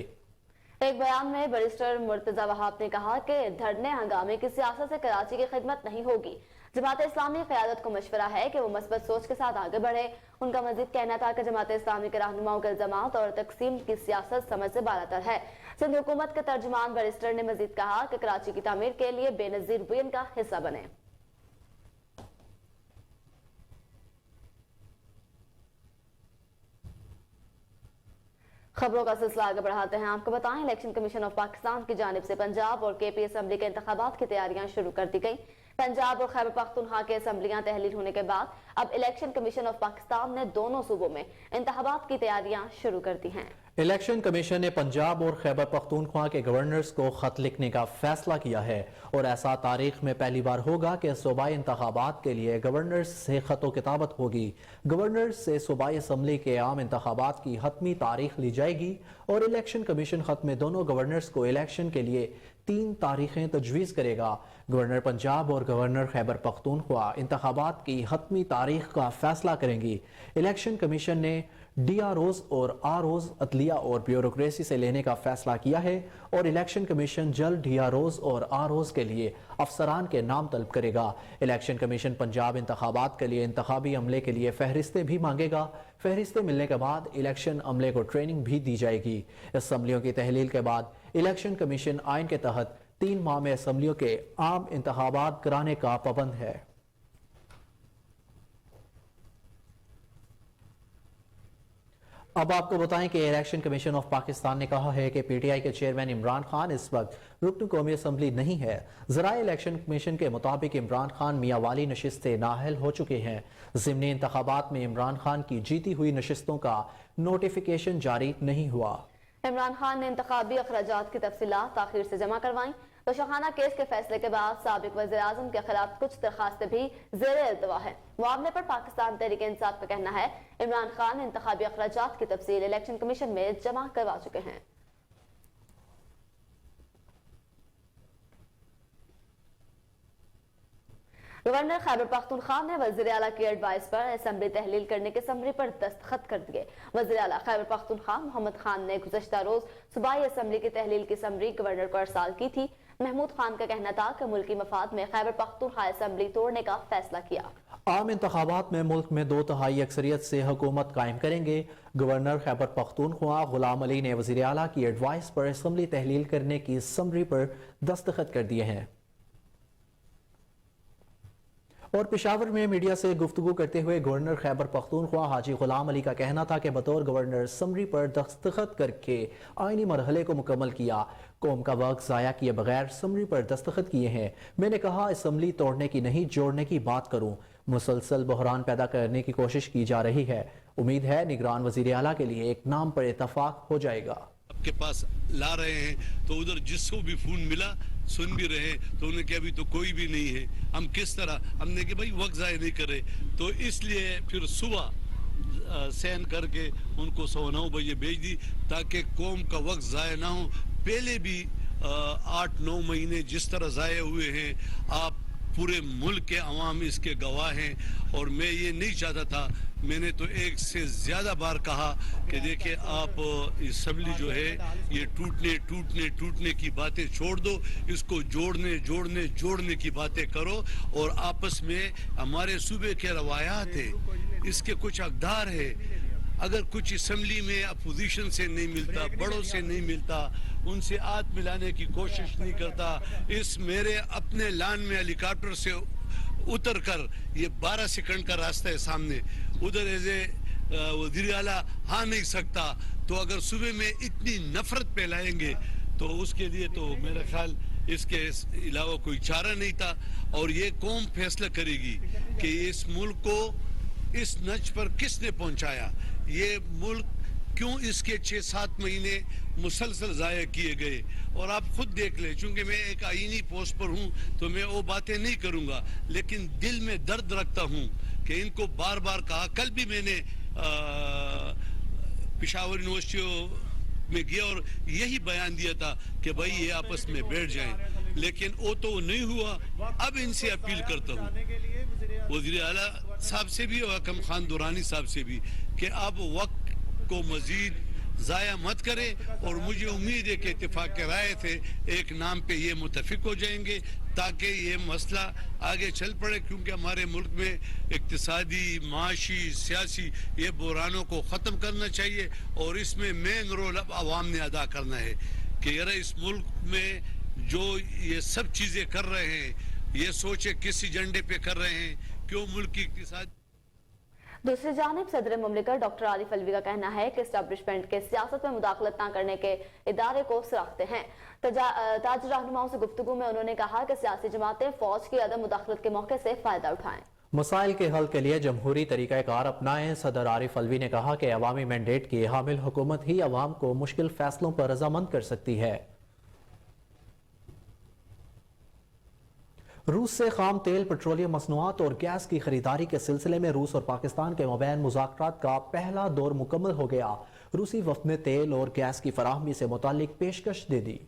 एक बयान में बैरिस्टर मुर्तज़ा वहाब ने कहा कि धरने हंगामे की सियासत से कराची की खिदमत नहीं होगी। जमात इस्लामी क़यादत को मशवरा है कि वो मस्बत सोच के साथ आगे बढ़े। उनका मजीद कहना था कि जमात इस्लामी के रहनुमाओं के इल्जामात और तकसीम की सियासत समझ से बालातर है। सिंध हुकूमत के तर्जुमान बैरिस्टर ने मजीद कहा कि कराची की तामीर के लिए बेनजीर वियन का हिस्सा बने। खबरों का सिलसिला आगे बढ़ाते हैं। आपको बताएं, इलेक्शन कमीशन ऑफ पाकिस्तान की जानिब से पंजाब और केपी असम्बली के इंतखाबात की तैयारियां शुरू कर दी गई। पंजाब और खैबर पख्तूनख्वा के असम्बलियां तहलील होने के बाद अब इलेक्शन कमीशन ऑफ पाकिस्तान ने दोनों सूबों में इंतखाबात की तैयारियां शुरू कर दी हैं। इलेक्शन कमीशन ने पंजाब और खैबर पख्तूनख्वा के गवर्नर्स को खत लिखने का फैसला किया है और ऐसा तारीख में पहली बार होगा कि सूबाई इंतखाबात के लिए गवर्नर्स से खतो किताबत होगी। गवर्नर्स से सूबाई असम्बली के आम इंतखाबात की हतमी तारीख ली जाएगी और इलेक्शन कमीशन खत में दोनों गवर्नर्स को इलेक्शन के लिए 3 तारीखें तजवीज़ करेगा। गवर्नर पंजाब और गवर्नर खैबर पख्तूनख्वा इंतखाबात की हतमी तारीख का फैसला करेंगी। इलेक्शन कमीशन ने DROs और ROs अदलिया और ब्यूरोक्रेसी से लेने का फैसला किया है और इलेक्शन कमीशन जल्द DROs और ROs के लिए अफसरान के नाम तलब करेगा। इलेक्शन कमीशन पंजाब इंतखाबात के लिए इंतखाबी अमले के लिए फहरिस्तें भी मांगेगा। फहरिस्तें मिलने के बाद इलेक्शन अमले को ट्रेनिंग भी दी जाएगी। असम्बलियों की तहलील के बाद इलेक्शन कमीशन आइन के तहत 3 माह में असम्बलियों के आम इंतखाबात कराने का पाबंद है। अब आपको बताएं कि इलेक्शन कमीशन ऑफ पाकिस्तान ने कहा है कि PTI के चेयरमैन इमरान खान इस वक्त रुकन कौमी असम्बली नहीं है। ज़राए इलेक्शन कमीशन के मुताबिक इमरान खान मियाँवाली नशिस्त से नाअहल हो चुके हैं। ज़िमनी इंतखाबात में इमरान खान की जीती हुई नशिस्तों का नोटिफिकेशन जारी नहीं हुआ। इमरान खान ने इंतखाबी अखराजात की तफसीलात ताखीर से जमा करवाई। तो शहाना केस के फैसले के बाद साबिक वज़ीर आज़म के खिलाफ कुछ दरखास्तें भी ज़ेरे इल्तवा है। मामले पर पाकिस्तान तहरीक इंसाफ का कहना है इमरान खान इंतखाबी अखराजात की तफसील इलेक्शन कमीशन में जमा करवा चुके हैं। गवर्नर खैबर पख्तूनख्वा ने वज़ीर आला की एडवाइस पर असम्बली तहलील करने के समरी पर दस्तखत कर दिए। वज़ीर आला खैबर पख्तूनख्वा मोहम्मद खान ने गुज़श्ता रोज सूबाई असम्बली की तहलील की समरी गवर्नर को अरसाल की थी। महमूद खान का कहना था कि मुल्की मफाद में खैबर पख्तूनख्वा असम्बली तोड़ने का फैसला किया। आम इंतखाबात में मुल्क में 2/3 अक्सरियत से हुकूमत कायम करेंगे। गवर्नर खैबर पख्तूनख्वा गुलाम अली ने वज़ीर आला की एडवाइस पर असम्बली तहलील करने की समरी पर दस्तखत कर दिए हैं। और पेशावर में मीडिया से गुफ्तगू करते हुए गवर्नर खैबर पख्तूनख्वा हाजी गुलाम अली का कहना था कि बतौर गवर्नर समरी पर दस्तखत करके आईनी मरहले को मुकम्मल किया। कौम का वक्त ज़ाया किए बगैर समरी पर दस्तखत किए हैं। मैंने कहा असम्बली तोड़ने की नहीं जोड़ने की बात करूं। मुसलसल बहरान पैदा करने की कोशिश की जा रही है। उम्मीद है निगरान वज़ीर आला के लिए एक नाम पर इतफाक हो जाएगा। आपके पास ला रहे हैं तो उधर जिसको भी फोन मिला सुन भी रहे तो उन्होंने कहा अभी तो कोई भी नहीं है, हम किस तरह, हमने कहा भाई वक्त ज़ाया नहीं करे, तो इसलिए फिर सुबह सहन करके उनको 9:15 बजे भेज दी ताकि कौम का वक्त ज़ाया ना हो। पहले भी 8-9 महीने जिस तरह ज़ाया हुए हैं, आप पूरे मुल्क के अवाम इसके गवाह हैं, और मैं ये नहीं चाहता था, मैंने तो एक से ज़्यादा बार कहा कि देखिए आप असम्बली जो है ये टूटने की बातें छोड़ दो, इसको जोड़ने की बातें करो, और आपस में हमारे सूबे के रवायात है, इसके कुछ अक़दार है, अगर कुछ असम्बली में अपोजिशन से नहीं मिलता, बड़ों से नहीं मिलता, उनसे हाथ मिलाने की कोशिश नहीं करता, इस मेरे अपने लान में हेलीकॉप्टर से उतर कर, ये 12 सेकंड का रास्ता है सामने, उधर एजे वज़ीर आला हाँ नहीं सकता, तो अगर सूबे में इतनी नफरत फैलाएंगे तो उसके लिए तो मेरा ख्याल इसके अलावा कोई चारा नहीं था। और ये कौम फैसला करेगी कि इस मुल्क को इस नच पर किसने पहुंचाया, ये मुल्क क्यों इसके 6-7 महीने मुसलसल ज़ाया किए गए। और आप खुद देख ले, चूंकि मैं एक आईनी पोस्ट पर हूं तो मैं वो बातें नहीं करूंगा, लेकिन दिल में दर्द रखता हूं कि इनको बार बार कहा, कल भी मैंने पेशावर यूनिवर्सिटी में गया और यही बयान दिया था कि भाई ये आपस में बैठ जाएं, लेकिन वो तो नहीं हुआ। अब इनसे अपील करता हूँ वज़ीर आला साहब से भी और हकम खान दुरानी साहब से भी कि आप वक्त को मजीद ज़ाया मत करें, और मुझे उम्मीद है कि इत्तेफाक के राय थे एक नाम पे ये मुतफिक हो जाएंगे ताकि ये मसला आगे चल पड़े, क्योंकि हमारे मुल्क में इक्तिसादी, माशी, सियासी ये बुरानों को ख़त्म करना चाहिए, और इसमें मेन रोल अब आवाम ने अदा करना है कि यार इस मुल्क में जो ये सब चीज़ें कर रहे हैं, ये सोचे किस एजेंडे पे कर रहे हैं, क्यों मुल्क की इक्तिसाद। दूसरी जानिब सदर मुमलिकत डॉक्टर आरिफ अलवी का कहना है कि एस्टेब्लिशमेंट के सियासत में मुदाखलत न करने के इदारे को सराहते हैं। ताज रहनुमाओं से गुफ्तगू में उन्होंने कहा कि सियासी जमातें फौज की अदम मुदाखलत के मौके से फायदा उठाएं, मसाइल के हल के लिए जमहूरी तरीक़ाकार अपनाएं। सदर आरिफ अलवी ने कहा कि अवामी मैंडेट की हामिल हुकूमत ही अवाम को मुश्किल फैसलों पर रजामंद कर सकती है। रूस से खाम तेल, पेट्रोलियम मसनूआत और गैस की खरीदारी के सिलसिले में रूस और पाकिस्तान के मबैन मुज़ाकरात का पहला दौर मुकम्मल हो गया। रूसी वफ़द ने तेल और गैस की फराहमी से मुतालिक पेशकश दे दी।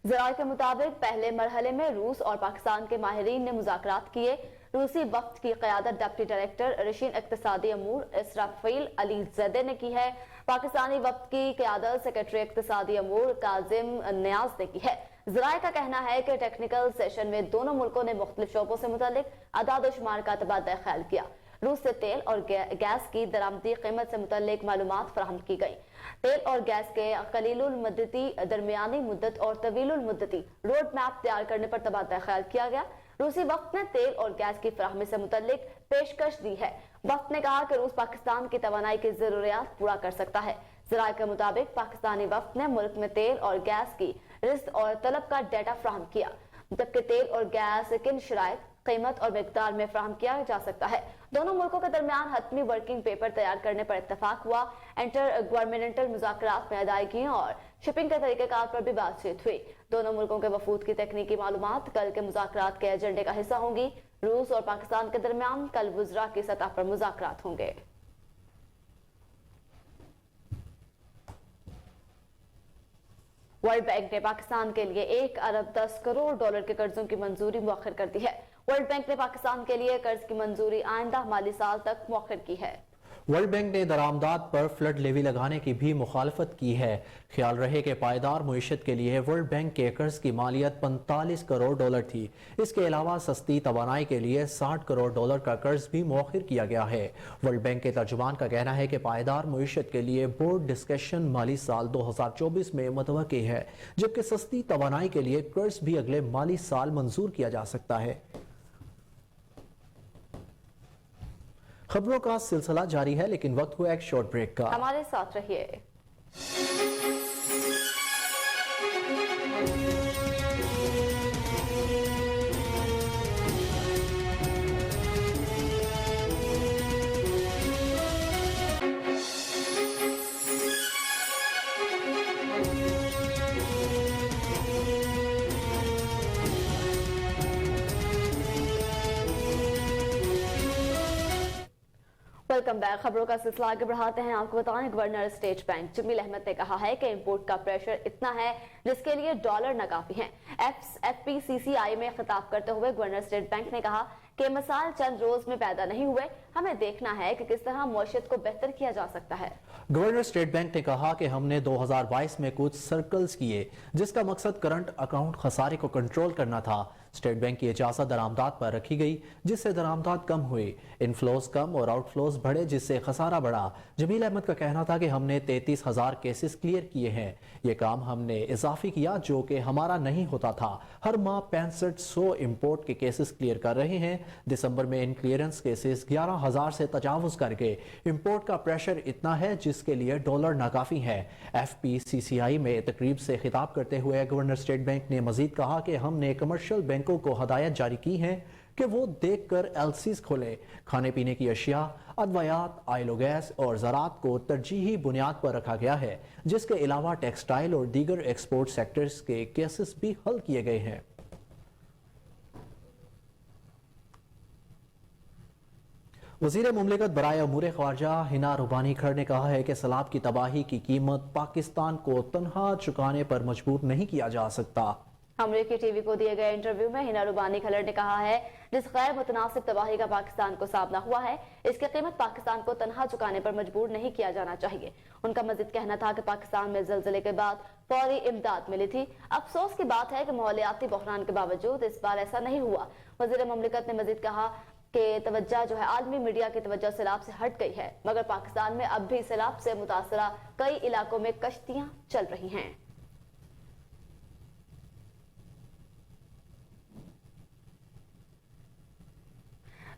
ज़राए के मुताबिक पहले मरहले में रूस और पाकिस्तान के माहिरीन ने मुज़ाकरात किए। रूसी वफ़द की क़यादत डिप्टी डायरेक्टर रशीन इक़्तिसादी अमूर इसराफील अली ज़ैदे ने की है। पाकिस्तानी वफ़द की क़यादत सेक्रेटरी इक़्तिसादी अमूर काजिम नियाज ने की है। ज़राए का कहना है कि टेक्निकल सेशन में दोनों मुल्कों ने मुख्तलिफ शोबों से मुतालिक अदाद शुमार का तबादला ख्याल किया। रूस से तेल और गैस की दरामदी कीमत से मुतालिक मालूमात फराहम की गई। तेल और गैस के कलीलुल मुद्दती, दरमियानी मुद्दत और तवीलुल मुद्दती रोड मैप तैयार करने पर तबादला ख्याल किया गया। रूसी वफ़द ने तेल और गैस की फराहमी से मुतालिक पेशकश दी है। वफ़द ने कहा कि रूस पाकिस्तान की तवानाई की ज़रूरियात पूरा कर सकता है। ज़राए के मुताबिक पाकिस्तानी वफ़द ने मुल्क में तेल और गैस की रिज़्क़ और तलब का डाटा फराहम किया, जबकि तेल और गैस किन शराइत, कीमत और मिकदार में फराहम किया जा सकता है। दोनों मुल्कों के दरमियान हतमी वर्किंग पेपर तैयार करने पर इत्तफाक हुआ। इंटर गवर्नमेंटल मुज़ाकरात में अदायगी और शिपिंग के तरीक़ेकार पर भी बातचीत हुई। दोनों मुल्कों के वफूद की तकनीकी मालूमात कल के मुज़ाकरात के एजेंडे का हिस्सा होंगी। रूस और पाकिस्तान के दरमियान कल वुज़रा की सतह पर मुज़ाकरात होंगे। वर्ल्ड बैंक ने पाकिस्तान के लिए 1 अरब 10 करोड़ डॉलर के कर्जों की मंजूरी मुअख्खर कर दी है। वर्ल्ड बैंक ने पाकिस्तान के लिए कर्ज की मंजूरी आइंदा माली साल तक मुअख्खर की है। वर्ल्ड बैंक ने दरामदात पर फ्लड लेवी लगाने की भी मुखालफत की है। ख्याल रहे कि पायदार मुईशत के लिए वर्ल्ड बैंक के कर्ज की मालियत 45 करोड़ डॉलर थी। इसके अलावा सस्ती तवानाई के लिए 60 करोड़ डॉलर का कर्ज भी मुअख्खर किया गया है। वर्ल्ड बैंक के तर्जुमान का कहना है कि पायदार मुईशत के लिए बोर्ड डिस्कशन माली साल 2024 में मुतवक्की है, जबकि सस्ती तवानाई के लिए कर्ज भी अगले माली साल मंजूर किया जा सकता है। खबरों का सिलसिला जारी है, लेकिन वक्त हुआ एक शॉर्ट ब्रेक का। हमारे साथ रहिए। Welcome back. खबरों का सिलसिला आगे बढ़ाते हैं। आपको बताएं, governor state bank Jameel Ahmed ने कहा है कि इंपोर्ट का प्रेशर इतना है जिसके लिए डॉलर नाकाफी है। FPCCI में खिताब करते हुए गवर्नर स्टेट बैंक ने कहा कि मसाइल चंद रोज में पैदा नहीं हुए, हमें देखना है कि किस तरह मौशियत को बेहतर किया जा सकता है। गवर्नर स्टेट बैंक ने कहा कि हमने 2022 में कुछ सर्कल्स किए जिसका मकसद करंट अकाउंट खसारे को कंट्रोल करना था। स्टेट बैंक की इजाजत दरामदात पर रखी गई जिससे दरामदात कम हुए, इनफ्लोज कम और आउटफ्लोज बढ़े जिससे खसारा बढ़ा। जमील अहमद का कहना था कि हमने 33,000 केसेस क्लियर किए हैं। ये काम हमने इजाफी किया जो कि हमारा नहीं होता था। हर माह 6500 इम्पोर्ट के केसेस क्लियर कर रहे हैं। दिसंबर में इन क्लियरेंस केसेस 11,000 से तजावुज करके इम्पोर्ट का प्रेशर इतना है जिसके लिए डॉलर नाकाफी है। FPCCI में तकरीब से खिताब करते हुए गवर्नर स्टेट बैंक ने मजीद कहा कि हमने कमर्शियल बैंकों को हदायत जारी की है कि वो देखकर LCs खोले। खाने पीने की अशिया, अद्वियात, आयलो गैस और ज़राअत को तरजीही बुनियाद पर रखा गया है, जिसके अलावा टेक्सटाइल और दीगर एक्सपोर्ट सेक्टर्स के केसेस भी हल किए गए हैं। वज़ीर मुमलिकत बराए अमूर ख़ारजा हिना रुबानी खर ने कहा है कि सैलाब की तबाही की कीमत पाकिस्तान को तनहा चुकाने पर मजबूर नहीं किया जा सकता। अमरीकी टीवी को दिए गए इंटरव्यू में हिना रुबानी खलर ने कहा है जिस गैर मुतनासिब तबाही का पाकिस्तान को सामना हुआ है, इसकी कीमत पाकिस्तान को तनहा चुकाने पर मजबूर नहीं किया जाना चाहिए। उनका मजीद कहना था कि पाकिस्तान में ज़लज़ले के बाद फौरी इमदाद मिली थी। अफसोस की बात है कि माहौलियाती बहरान के बावजूद इस बार ऐसा नहीं हुआ। वज़ीर मुमलिकत ने मजीद कहा कि तवज्जो जो है आलमी मीडिया की तवज्जो सैलाब से हट गई है, मगर पाकिस्तान में अब भी सैलाब से मुतासरा कई इलाकों में कश्तियां चल रही हैं।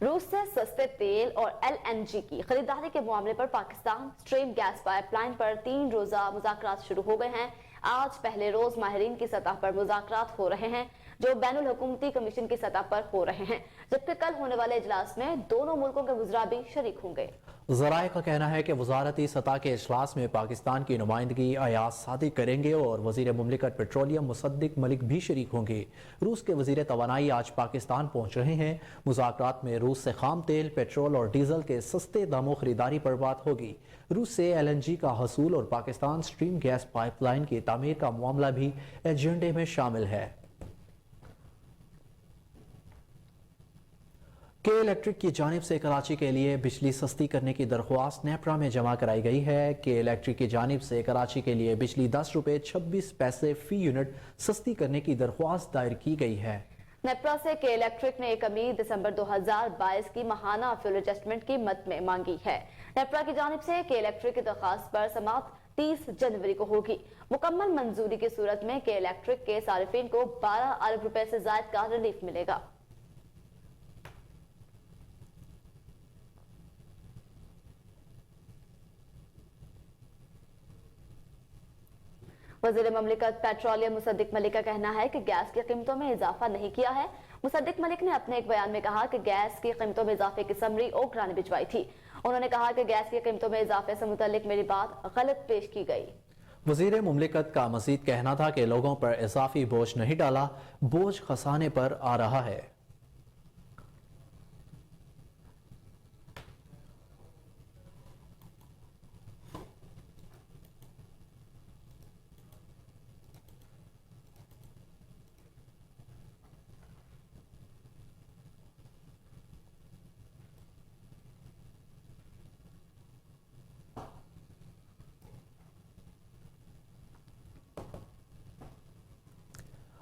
रूस से सस्ते तेल और LNG की खरीदारी के मामले पर पाकिस्तान स्ट्रीम गैस पाइपलाइन पर 3 रोजा मुज़ाकरात शुरू हो गए हैं। आज पहले रोज माहिरीन की सतह पर मुज़ाकरात हो रहे हैं जो बैनुल हुकूमती कमीशन की सतह पर हो रहे हैं, जबकि कल होने वाले इजलास में दोनों मुल्कों के वज़रा भी शरीक होंगे। ज़राए का कहना है कि वजारती सतह के इजलास में पाकिस्तान की नुमाइंदगी अयाज सादिक करेंगे और वजीर मुमलिकत पेट्रोलियम मुसद्दिक मलिक भी शरीक होंगे। रूस के वजीर तवानाई आज पाकिस्तान पहुंच रहे हैं। मुज़ाकरात में रूस से खाम तेल, पेट्रोल और डीजल के सस्ते दामों खरीदारी पर बात होगी। रूस से LNG का हसूल और पाकिस्तान स्ट्रीम गैस पाइपलाइन की तामीर का मामला भी एजेंडे में शामिल है। के इलेक्ट्रिक की जानिब से कराची के लिए बिजली सस्ती करने की दरख्वास्त नेप्रा में जमा कराई गई है। के इलेक्ट्रिक की जानिब से कराची के लिए बिजली 10 रुपए 26 पैसे फी यूनिट सस्ती करने की दरख्वास्त दायर की गई है। नेप्रा से के इलेक्ट्रिक ने 1 अमीर दिसंबर 2022 की माहाना फ्यूल एडजस्टमेंट की मद में मांगी है। नेप्रा की जानिब से के इलेक्ट्रिक की दरख्वास्त पर समाअत 30 जनवरी को होगी। मुकम्मल मंजूरी की सूरत में के इलेक्ट्रिक के सारिफिन को 12 अरब रुपए से ज्यादा का रिलीफ मिलेगा। वज़ीर मुमलिकत पेट्रोलियम मुसद्दिक मलिक का कहना है कि गैस की कीमतों में इजाफा नहीं किया है। मुसद्दिक मलिक ने अपने एक बयान में कहा कि गैस की कीमतों में इजाफे की समरी ओकरा ने भिजवाई थी। उन्होंने कहा कि गैस की कीमतों में इजाफे से मुतल्लिक मेरी बात गलत पेश की गई। वज़ीर मुमलिकत का मज़ीद कहना था कि लोगों पर इजाफी बोझ नहीं डाला, बोझ खसाने पर आ रहा है।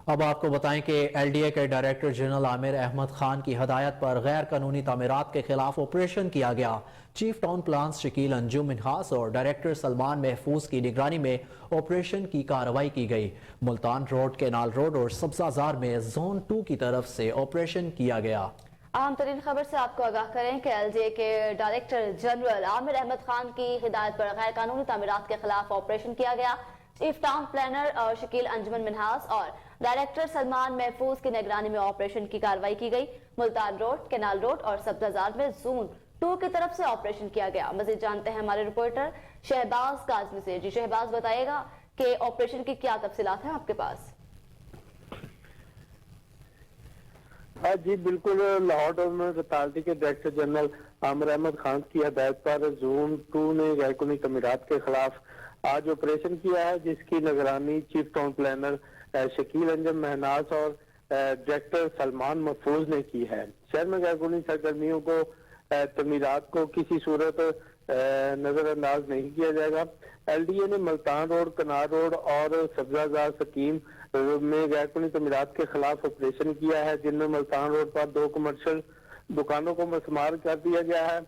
अब आपको बताएं कि LDA के डायरेक्टर जनरल आमिर अहमद खान की हदायत पर गैर कानूनी तामीरात के खिलाफ ऑपरेशन किया गया। Chief town plan Shakeel Anjum Minhas और डायरेक्टर सलमान महफूज की निगरानी में ऑपरेशन की कार्रवाई की गई। मुल्तान रोड, केनाल रोड और सब्जाजार में जोन 2 की तरफ से ऑपरेशन किया गया। अहम तरीन खबर से आपको आगाह करें कि LDA के डायरेक्टर जनरल आमिर अहमद खान की हिदायत पर गैर कानूनी तामीरात के खिलाफ ऑपरेशन किया गया। चीफ टाउन प्लानर शकील अंजुमन मिन्हास और डायरेक्टर सलमान महफूज की निगरानी में ऑपरेशन की कार्रवाई की गई। मुल्तान रोड, केनाल रोड और सब्जाजार में जोन 2 की तरफ से ऑपरेशन किया गया। मजीद जानते हैं हमारे रिपोर्टर शहबाज काजमी से। जी शहबाज, बताइएगा कि ऑपरेशन की क्या तफसीलात हैं आपके पास? जी बिल्कुल, लाहौर में अदालती के डायरेक्टर जनरल आमिर अहमद खान की हदायत पर जोन 2 ने गैरकानूनी तमीरात के खिलाफ आज ऑपरेशन किया है, जिसकी निगरानी chief town planner Shakeel Anjum Mahnaz और डायरेक्टर सलमान महफूज ने की है। शहर में गैरकानूनी सरगर्मियों को तमीरात को किसी सूरत नजरअंदाज नहीं किया जाएगा। LDA ने मुल्तान रोड, कनार रोड और सब्जाजार स्कीम में गैरकानूनी तमीरात के खिलाफ ऑपरेशन किया है, जिनमें मुल्तान रोड पर 2 कमर्शियल दुकानों को मस्मार कर दिया गया है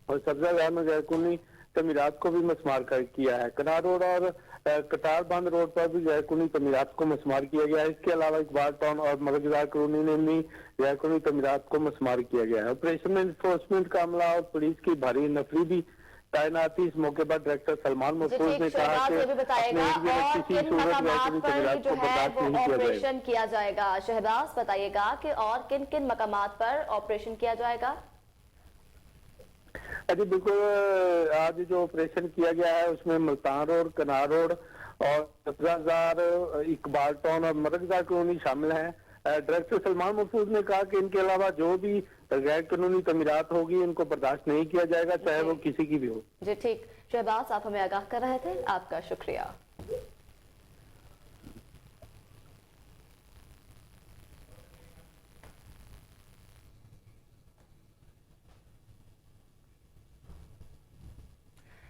और सब्जाजार में गैरकानूनी तमीरात को भी मस्मार कर किया है। कनार रोड और कटार बंद रोड पर भी गैरकानूनी तमीरात को मस्मार किया गया है। इसके अलावा इकबाल टाउन और मगजदार कॉलोनी में भी गैरकानूनी तमीरात को मस्मार किया गया है। ऑपरेशन में इन्फोर्समेंट का अमला और पुलिस की भारी नफरी भी तैनाती। इस मौके पर डायरेक्टर सलमान महफूज ने कहा कि ऑपरेशन किया जाएगा। शहबाज बताइएगा कि और किन किन मकामात पर ऑपरेशन किया जाएगा? जी बिल्कुल, आज जो ऑपरेशन किया गया है उसमें मुल्तान रोड, कनार रोड और सब्जाजार, इकबाल टाउन और मगजदार कॉलोनी शामिल है। डायरेक्टर सलमान महफूज ने कहा कि इनके अलावा जो भी गैर कानूनी तमीरात होगी इनको बर्दाश्त नहीं किया जाएगा, चाहे वो किसी की भी हो। जी ठीक, शहबाज आप हमें आगाह कर रहे थे, आपका शुक्रिया।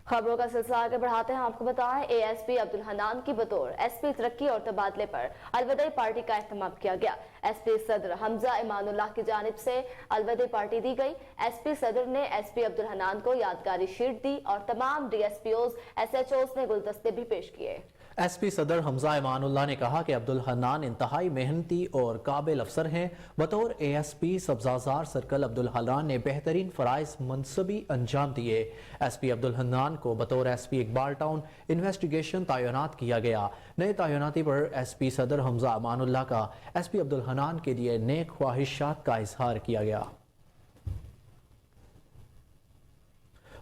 खबरों का सिलसिला आगे बढ़ाते हैं। आपको बताएं, ASP अब्दुल हन्नान की बतौर SP तरक्की और तबादले पर अलविदाई पार्टी का एहतमाम किया गया। SP सदर हमजा इमानुल्लाह की जानिब से अलविदाई पार्टी दी गई। SP सदर ने SP अब्दुल हन्नान को यादगारी शीट दी और तमाम DSPOs, SHOs ने गुलदस्ते भी पेश किए। SP सदर हमजा इमानुल्लाह ने कहा कि अब्दुल हन्नान इंतहाई मेहनती और काबिल अफसर हैं। बतौर ASP सब्जाजार सर्कल अब्दुल हन्नान ने बेहतरीन फराइज मनसबी अंजाम दिए। SP अब्दुल हन्नान को बतौर SP इकबाल टाउन इन्वेस्टिगेशन तैनात किया गया। नए तैनाती पर SP सदर हमजा इमानुल्लाह का SP अब्दुल हन्नान के लिए नेक ख्वाहिशात का इजहार किया गया।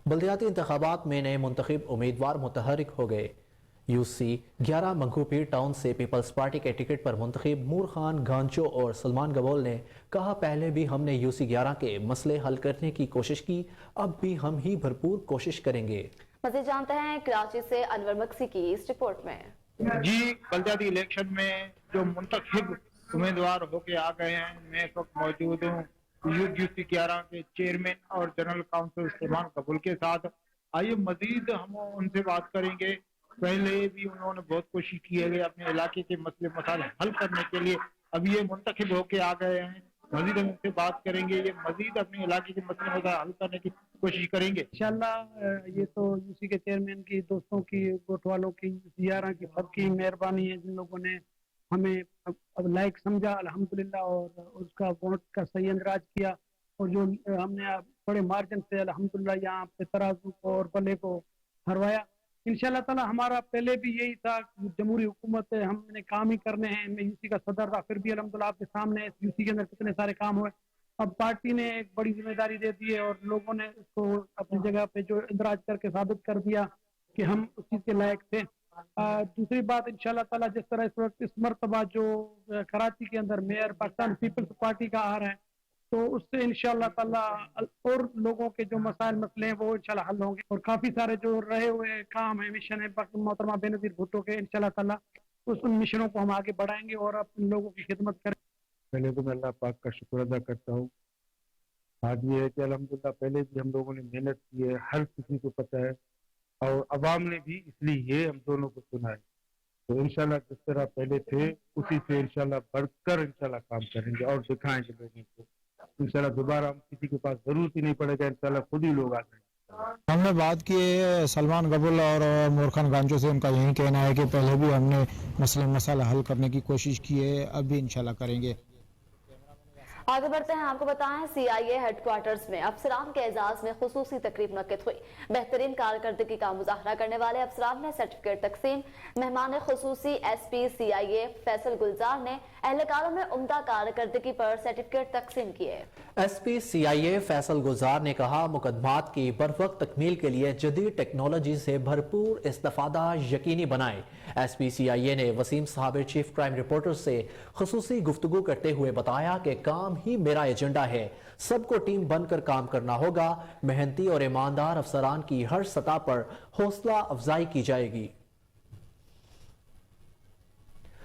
बल्दियाती इंतखाबात में नए मुंतखब उम्मीदवार मुतहरिक हो गए। UC 11 मंगूपीर टाउन से पीपल्स पार्टी के टिकट पर मुंतखब नूर खान गांचो और सलमान गबोल ने कहा, पहले भी हमने UC 11 के मसले हल करने की कोशिश की, अब भी हम ही भरपूर कोशिश करेंगे। मज़ीद जानते हैं कराची से अनवर मक्सी की इस रिपोर्ट में। जी, बल्दियाती इलेक्शन में जो मुंतखब उम्मीदवार होके आ गए हैं, मैं इस वक्त मौजूद हूँ UC 11 के चेयरमैन और जनरल काउंसिल सलमान गबोल के साथ। आइए मजीद हम उनसे बात करेंगे। पहले भी उन्होंने बहुत कोशिश की है अपने इलाके के मसले मसाइल हल करने के लिए, अब ये मुंतखब होके आ गए हैं। मजीद हम उनसे बात करेंगे, ये मजीद अपने इलाके के मसले मसाइल हल करने की कोशिश करेंगे इंशाल्लाह। ये तो UC के चेयरमैन की, दोस्तों की, वोट वालों की, UC11 की सबकी मेहरबानी है, जिन लोगों ने हमें अब लायक समझा अल्हम्दुलिल्लाह और उसका वोट का सही अंदराज किया और जो हमने बड़े मार्जिन से अल्हम्दुलिल्लाह यहाँ पे तराजू को और बल्ले को हरवाया। इंशाल्लाह ताला हमारा पहले भी यही था, जमहूरी हुकूमत है, हमने काम ही करने हैं। मैं UC का सदर था, फिर भी अल्हम्दुलिल्लाह आपके सामने UC के अंदर कितने सारे काम हुए। अब पार्टी ने एक बड़ी जिम्मेदारी दे दी है और लोगों ने उसको अपनी जगह पे जो इंदराज करके साबित कर दिया कि हम उस चीज के लायक थे। दूसरी बात, इंशाल्लाह ताला जिस तरह इस वक्त इस मरतबा जो कराची के अंदर मेयर पाकिस्तान पीपल्स पार्टी का आ रहा है, तो उससे इंशाल्लाह ताला और लोगों के जो मसाइल मसले हैं वो इंशाल्लाह हल होंगे और काफी सारे जो रहे हुए काम है, मिशन है मोहतरमा बेनजीर भुट्टो के, इंशाल्लाह ताला उन मिशनों को हम आगे बढ़ाएंगे और अपने लोगों की खिदमत करें। पहले तो मैं अल्लाह पाक का शुक्र अदा करता हूँ। आज ये है कि अल्हम्दुलिल्लाह पहले भी हम लोगों ने मेहनत की है, हर किसी को पता है और अवाम ने भी इसलिए हम दोनों को चुना है। तो इंशाल्लाह जिस तरह पहले थे उसी से इंशाल्लाह बढ़कर इंशाल्लाह काम करेंगे और दिखाएंगे लोगों को। इंशाल्लाह दोबारा हम किसी के पास जरूरत ही नहीं पड़ेगा, इंशाल्लाह खुद ही लोग आ जाएंगे। हमने बात की है सलमान गबुल और नूर खान गांचो से, उनका यही कहना है कि पहले भी हमने मसले मसाला हल करने की कोशिश की है, अब भी इंशाल्लाह करेंगे। आगे बढ़ते हैं, आपको बताएं CIA हेडक्वार्टर्स में अफसरान के एजाज में खुसूसी तकरीब मुनक्किद हुई। बेहतरीन कारकर्दगी का मुजाहरा करने वाले अफसरान ने सर्टिफिकेट तकसीम। मेहमान खुसूसी SP CIA फैसल गुलजार ने एहलकारों में उम्दा कारकर्दगी पर सर्टिफिकेट तकसीम किए। SP CIA फैसल गुलजार ने कहा, मुकदमात की बरवक्त तकमील के लिए जदीद टेक्नोलॉजी से भरपूर इस्तेफादा यकीनी बनाए। SP CIA ने Waseem Sabir chief crime reporter से खुसूसी गुफ्तगू करते हुए बताया कि काम काम ही मेरा एजेंडा है। सबको टीम बनकर काम करना होगा। मेहनती और ईमानदार अफसरान की हर सतह पर हौसला अफजाई की जाएगी।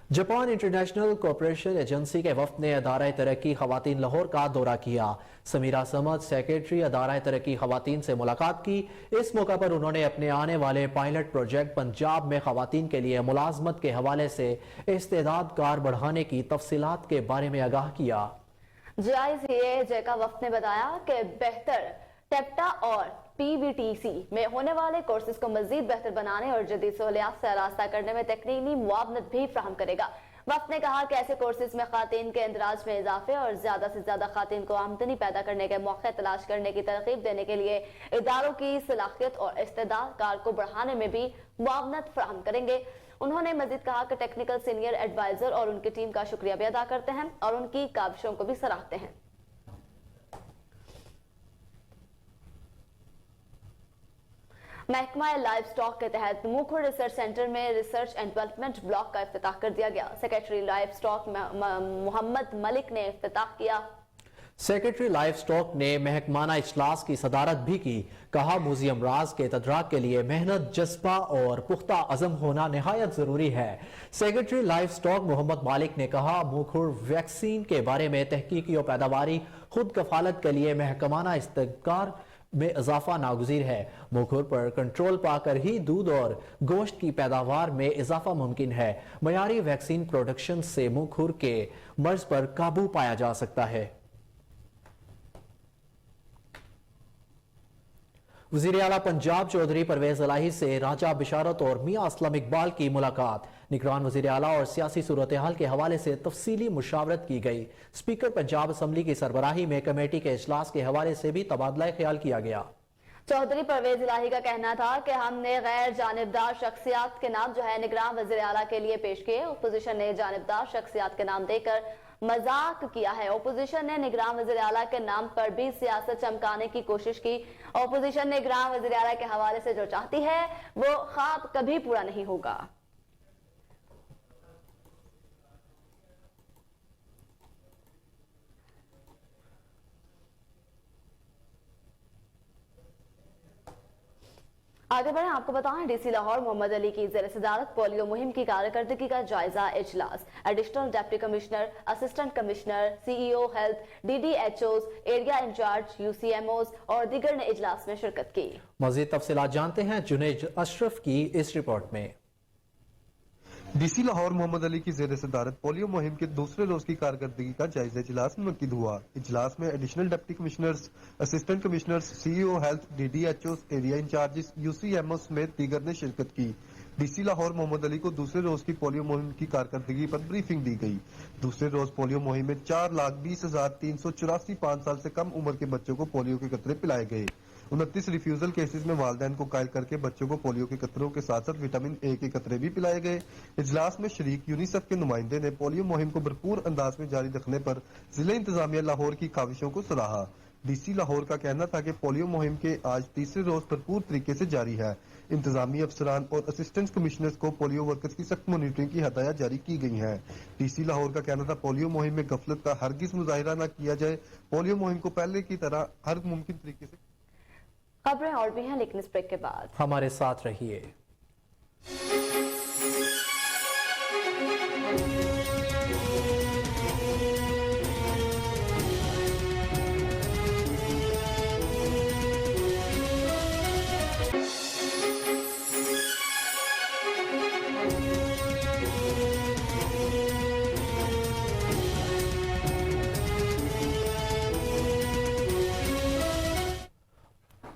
जापान इंटरनेशनल कोऑपरेशन एजेंसी के वफ्द ने अदारा तरक्की खवातीन लाहौर का दौरा किया। समीरा समद सेक्रेटरी अदारा तरक्की खवातीन से मुलाकात की। इस मौका पर उन्होंने अपने आने वाले पायलट प्रोजेक्ट पंजाब में खवातीन के लिए मुलाजमत के हवाले से इस्तेदाद कार बढ़ाने की तफसीलात के बारे में आगाह किया। JICA का वफ्द ने बताया कि बेहतर टेप्टा और PVTC में होने वाले कोर्सेज को मजीद बेहतर बनाने और जदीद सहूलियात से आरास्ता करने में तकनीकी मुआवनत भी फ्राहम करेगा। वफ्द ने कहा कि ऐसे कोर्सेज में खातन के इंदराज में इजाफे और ज्यादा से ज्यादा खातन को आमदनी पैदा करने के मौके तलाश करने की तरकीब देने के लिए इदारों की सलाहियत और इस्तेदाद कार को बढ़ाने में भी मुआवनत फ्राहम करेंगे। उन्होंने मजीद कहा कि टेक्निकल सीनियर एडवाइजर और उनकी टीम का शुक्रिया भी अदा करते हैं और उनकी काविशों को भी सराहते हैं। महकमा लाइव स्टॉक के तहत मुखर रिसर्च सेंटर में रिसर्च एंड डेवलपमेंट ब्लॉक का इफ्तिताह कर दिया गया। Secretary livestock Mohammad Malik ने इफ्तिताह किया। सेक्रेटरी लाइव स्टॉक ने महकमाना इजलास की सदारत भी की। कहा म्यूजियम राज के तदराक के लिए मेहनत, जज्बा और पुख्ता अज़म होना नहायत जरूरी है। सेक्रेटरी लाइव स्टॉक मोहम्मद मालिक ने कहा मुखर वैक्सीन के बारे में तहकीकी और पैदावारी खुद कफालत के लिए महकमाना इस्तेकार में इजाफा नागुज़ीर है। मुखर पर कंट्रोल पाकर ही दूध और गोश्त की पैदावार में इजाफा मुमकिन है। मयारी वैक्सीन प्रोडक्शन से मुखर के मर्ज पर काबू पाया जा सकता है। वज़ीर आला पंजाब चौधरी परवेज इलाही से राजा बिशारत और मियां असलम इकबाल की मुलाकात। निगरान वज़ीर आला और सियासी सूरत हाल के हवाले से तफसीली मुशावरत की गई। स्पीकर पंजाब असम्बली की सरबराही में कमेटी के इजलास के हवाले से भी तबादला ख्याल किया गया। चौधरी परवेज इलाही का कहना था कि हमने गैर जानिबदार शख्सियात के नाम जो है निगरान वज़ीर आला के लिए पेश किए। अपोजिशन ने जानिबदार शख्सियात के नाम देकर मजाक किया है। अपोजिशन ने निगरान वज़ीर आला के नाम पर भी सियासत चमकाने की कोशिश की। अपोजिशन ने निगरान वज़ीर आला के हवाले से जो चाहती है वो ख्वाब कभी पूरा नहीं होगा। आगे बढ़े, आपको बताएं डीसी लाहौर मोहम्मद अली की ज़ेर सदारत पोलियो मुहिम की कारकर्दगी का जायजा इजलास। Additional deputy commissioner, assistant commissioner, CEO health, DDHOs, area in charge, UCMOs और दीगर ने इजलास में शिरकत की। मज़ीद तफसीलात जानते हैं जुनैद अशरफ की इस रिपोर्ट में। डीसी लाहौर मोहम्मद अली की ज़ेर सदारत पोलियो मुहिम के दूसरे रोज की कारकर्दगी का जायजा इजलास मुनक्किद हुआ। इजलास में additional deputy commissioners, assistant commissioners, CEO health, DDHOs, area incharges, UCMOs समेत दीगर ने शिरकत की। डीसी लाहौर मोहम्मद अली को दूसरे रोज की पोलियो मुहिम की कारकर्दगी पर ब्रीफिंग दी गई। दूसरे रोज पोलियो मुहिम में 4,20,384 5 साल से कम उम्र के बच्चों को पोलियो के कतरे पिलाए गए। 29 रिफ्यूजल केसेस में वालिदैन को कायल करके बच्चों को पोलियो के कतरों के साथ साथ विटामिन A के कतरे भी पिलाए गए। इजलास में शरीक यूनिसेफ के नुमाइंदे ने पोलियो मुहिम को भरपूर अंदाज में जारी रखने पर जिले इंतजामिया लाहौर की काविशों को सराहा। डीसी लाहौर का कहना था कि पोलियो मुहिम के आज तीसरे रोज भरपूर तरीके से जारी है। इंतजामी अफसरान और असिस्टेंट कमिश्नर्स को पोलियो वर्कर्स की सख्त मॉनिटरिंग की हदायत जारी की गई हैं। डीसी लाहौर का कहना था पोलियो मुहिम में गफलत का हरगिज मुजाहिरा न किया जाए। पोलियो मुहिम को पहले की तरह हर मुमकिन तरीके से। खबरें और भी हैं लेकिन इस ब्रेक के बाद हमारे साथ रहिए।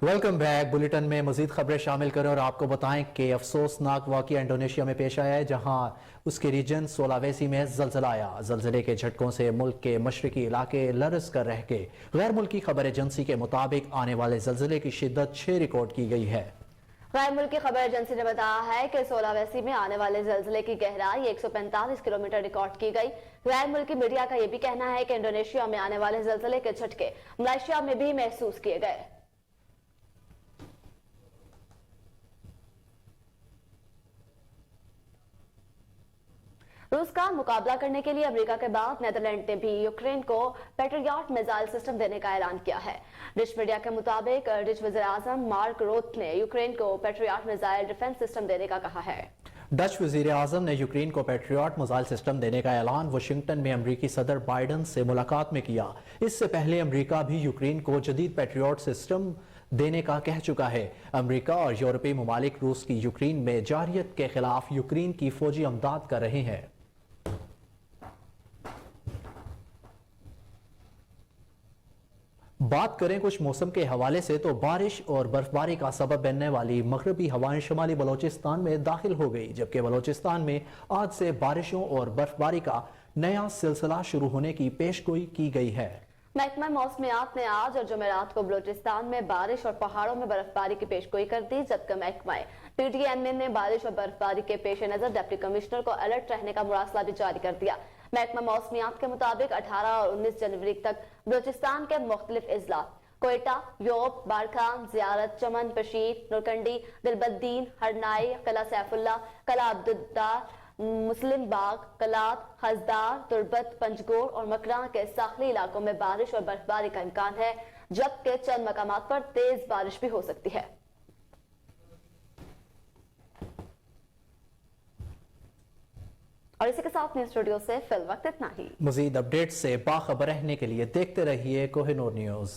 Welcome back. बुलेटिन में मजीद खबरें शामिल करें और आपको बताएं कि अफसोसनाक वाकया इंडोनेशिया में पेश आया है, जहां उसके रीजन सोलावेसी में जलजला आया। जलजले के झटकों से मुल्क के मशरकी इलाके लरस कर रह गए। गैर मुल्की खबर एजेंसी के मुताबिक आने वाले जलजले की शिद्दत 6 रिकॉर्ड की गई है। गैर मुल्की खबर एजेंसी ने बताया है कि सोलावेसी में आने वाले जलजले की गहराई 145 किलोमीटर रिकॉर्ड की गई। गैर मुल्की मीडिया का यह भी कहना है कि इंडोनेशिया में आने वाले जलजले के झटके मलेशिया में भी महसूस किए गए। रूस का मुकाबला करने के लिए अमेरिका के बाद नेदरलैंड ने भी यूक्रेन को पैट्रियट मिसाइल सिस्टम देने का ऐलान किया है। डिश मीडिया के मुताबिक डिश वज़ीर-ए-आज़म मार्क रोथ ने यूक्रेन को पैट्रियट मिसाइल डिफेंस सिस्टम देने का कहा है। डच वज़ीर आज़म ने यूक्रेन को पैट्रियट मिसाइल सिस्टम देने का ऐलान वाशिंगटन में अमरीकी सदर बाइडन से मुलाकात में किया। इससे पहले अमरीका भी यूक्रेन को जदीद पैट्रियट सिस्टम देने का कह चुका है। अमरीका और यूरोपीय ममालिक रूस की यूक्रेन में जारियत के खिलाफ यूक्रेन की फौजी अमदाद कर रहे हैं। बात करें कुछ मौसम के हवाले से तो बारिश और बर्फबारी का सबब बनने वाली मगरबी हवाएं शुमाली बलोचिस्तान में दाखिल हो गई, जबकि बलोचिस्तान में आज से बारिशों और बर्फबारी का नया सिलसिला शुरू होने की पेशगोई की गई है। महकमा मौसमियात ने आज और जुमेरात को बलोचिस्तान में बारिश और पहाड़ों में बर्फबारी की पेशगोई कर दी, जबकि महकमा PTN ने बारिश और बर्फबारी के पेश नजर डिप्टी कमिश्नर को अलर्ट रहने का मुरासला भी जारी कर दिया। महकमा मौसमियात के मुताबिक 18 और 19 जनवरी तक बलोचिस्तान के मुख्तलिफ अजला कोयटा, योब, बारखान, जियारत, चमन, पशीर, नूरकंडी, दिलबद्दीन, हरनाई, कला सैफुल्ला, कला अब्दुद्दार, मुस्लिम बाग, कलात, हजदार, तुर्बत, पंजगोर और मकरान के साहली इलाकों में बारिश और बर्फबारी का इम्कान है, जबकि चंद मकामात पर तेज बारिश भी हो सकती है। और इसी के साथ न्यूज़ स्टूडियो से फिल वक्त इतना ही। मजीद अपडेट से बाखबर रहने के लिए देखते रहिए कोहिनूर न्यूज़।